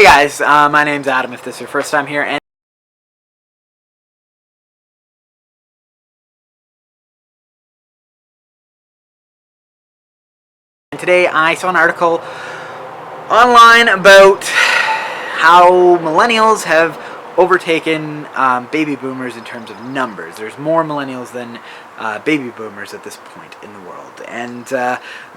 Hey guys, my name's Adam if this is your first time here, and today I saw an article online about how millennials have overtaken baby boomers in terms of numbers. There's more millennials than baby boomers at this point in the world, and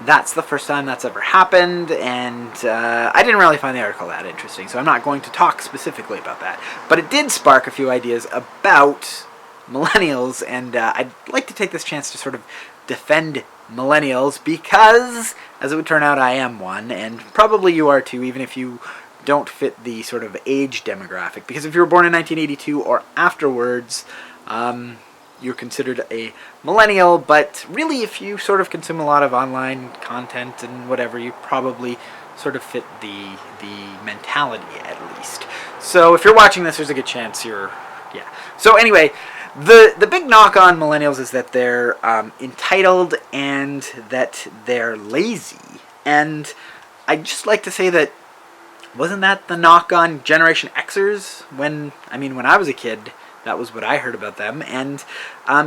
that's the first time that's ever happened, and I didn't really find the article that interesting, so I'm not going to talk specifically about that, but it did spark a few ideas about millennials, and I'd like to take this chance to sort of defend millennials because, as it would turn out, I am one, and probably you are too, even if you don't fit the sort of age demographic, because if you were born in 1982 or afterwards, you're considered a millennial, but really if you sort of consume a lot of online content and whatever, you probably sort of fit the mentality at least. So if you're watching this, there's a good chance you're, yeah. So anyway, the big knock on millennials is that they're entitled and that they're lazy, and I'd just like to say that wasn't that the knock on Generation Xers when I was a kid? That was what I heard about them. And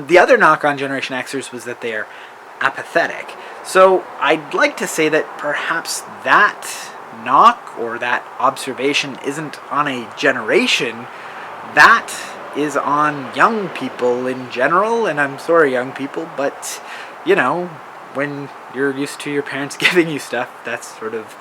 the other knock on Generation Xers was that they're apathetic. So I'd like to say that perhaps that knock or that observation isn't on a generation. That is on young people in general. And I'm sorry, young people, but, you know, when you're used to your parents giving you stuff, that's sort of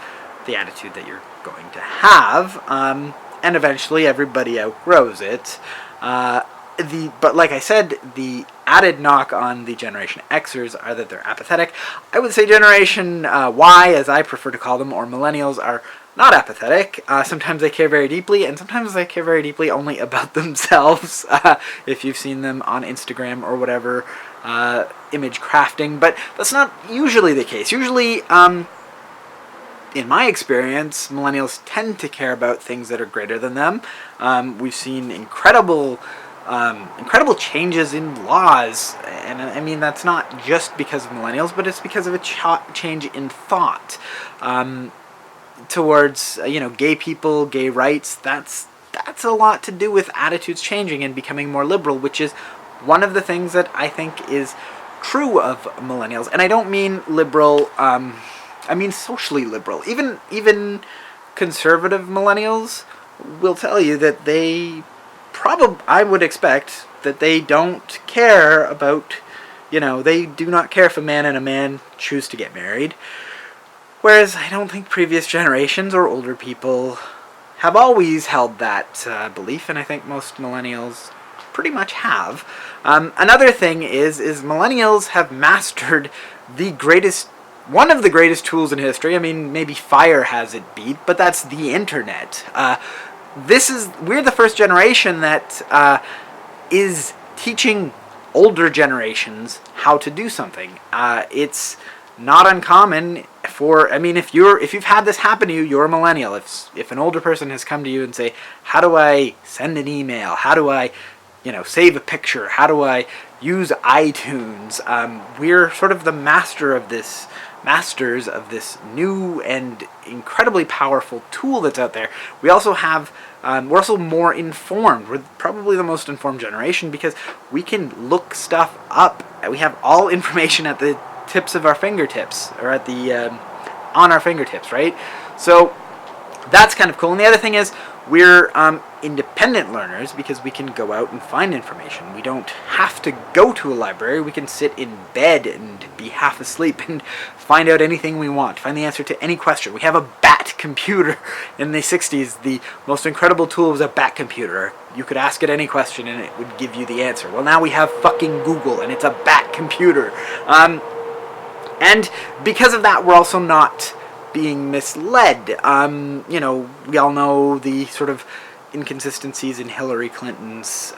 the attitude that you're going to have, and eventually everybody outgrows it. But like I said, the added knock on the Generation Xers are that they're apathetic. I would say Generation Y, as I prefer to call them, or Millennials, are not apathetic. Sometimes they care very deeply, and sometimes they care very deeply only about themselves, if you've seen them on Instagram or whatever, image crafting, but that's not usually the case. Usually, in my experience, millennials tend to care about things that are greater than them. We've seen incredible changes in laws, and I mean that's not just because of millennials, but it's because of a change in thought towards gay people, gay rights. That's a lot to do with attitudes changing and becoming more liberal, which is one of the things that I think is true of millennials. And I don't mean liberal. I mean socially liberal. Even conservative millennials will tell you that I would expect that they don't care about, they do not care if a man and a man choose to get married. Whereas I don't think previous generations or older people have always held that belief, and I think most millennials pretty much have. Another thing is millennials have mastered one of the greatest tools in history. I mean, maybe fire has it beat, but that's the internet. We're the first generation that is teaching older generations how to do something. It's not uncommon if you've had this happen to you, you're a millennial. If an older person has come to you and say, how do I send an email? How do I, save a picture? How do I use iTunes? We're sort of the masters of this new and incredibly powerful tool that's out there. We're also more informed. We're probably the most informed generation because we can look stuff up. We have all information at the tips of our fingertips, or on our fingertips, right? So that's kind of cool. And the other thing is we're independent learners because we can go out and find information. We don't have to go to a library. We can sit in bed and be half asleep and find out anything we want, find the answer to any question. We have a bat computer. In the 60s, the most incredible tool was a bat computer. You could ask it any question and it would give you the answer. Well, now we have fucking Google and it's a bat computer. And because of that, we're also not being misled. We all know the sort of inconsistencies in Hillary Clinton's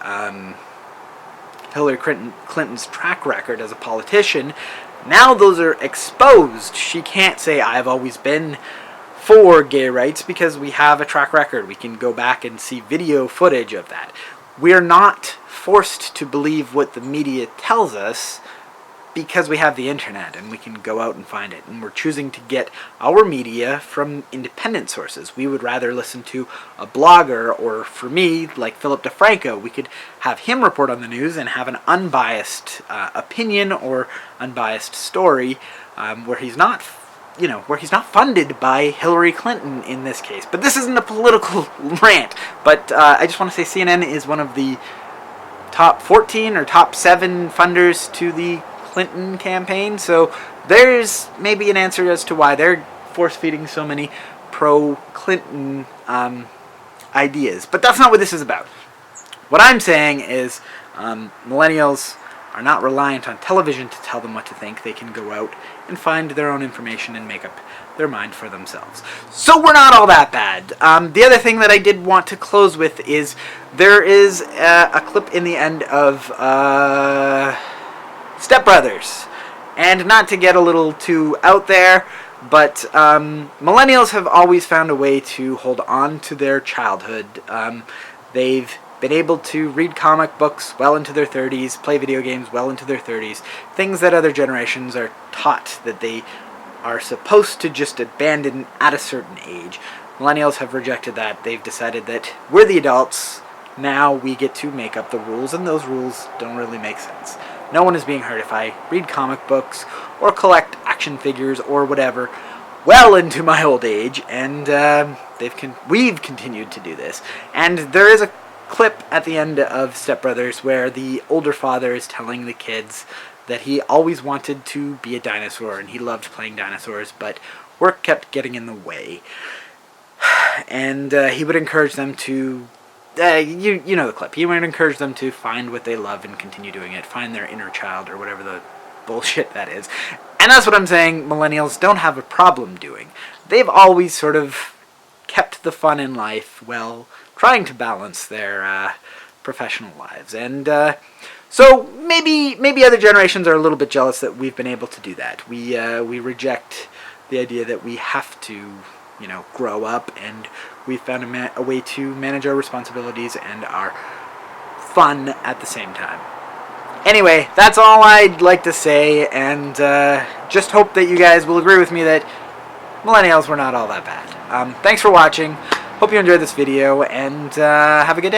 track record as a politician. Now those are exposed. She can't say, I've always been for gay rights, because we have a track record. We can go back and see video footage of that. We're not forced to believe what the media tells us. because we have the internet and we can go out and find it, and we're choosing to get our media from independent sources. We would rather listen to a blogger, or for me, like Philip DeFranco, we could have him report on the news and have an unbiased opinion or unbiased story where he's not funded by Hillary Clinton in this case. But this isn't a political rant, but I just want to say CNN is one of the top 14 or top 7 funders to the Clinton campaign, so there's maybe an answer as to why they're force-feeding so many pro-Clinton ideas. But that's not what this is about. What I'm saying is millennials are not reliant on television to tell them what to think. They can go out and find their own information and make up their mind for themselves. So we're not all that bad. The other thing that I did want to close with is there is a clip in the end of Step Brothers. And not to get a little too out there, but millennials have always found a way to hold on to their childhood. They've been able to read comic books well into their 30s, play video games well into their 30s, things that other generations are taught that they are supposed to just abandon at a certain age. Millennials have rejected that. They've decided that we're the adults, now we get to make up the rules, and those rules don't really make sense. No one is being hurt if I read comic books or collect action figures or whatever well into my old age, and we've continued to do this. And there is a clip at the end of Step Brothers where the older father is telling the kids that he always wanted to be a dinosaur and he loved playing dinosaurs, but work kept getting in the way. And he would encourage them to you know the clip. He would encourage them to find what they love and continue doing it. Find their inner child, or whatever the bullshit that is. And that's what I'm saying millennials don't have a problem doing. They've always sort of kept the fun in life while trying to balance their professional lives. And so maybe other generations are a little bit jealous that we've been able to do that. We reject the idea that we have to grow up, and we've found a way to manage our responsibilities and our fun at the same time. Anyway, that's all I'd like to say, and just hope that you guys will agree with me that millennials were not all that bad. Thanks for watching. Hope you enjoyed this video, and have a good day.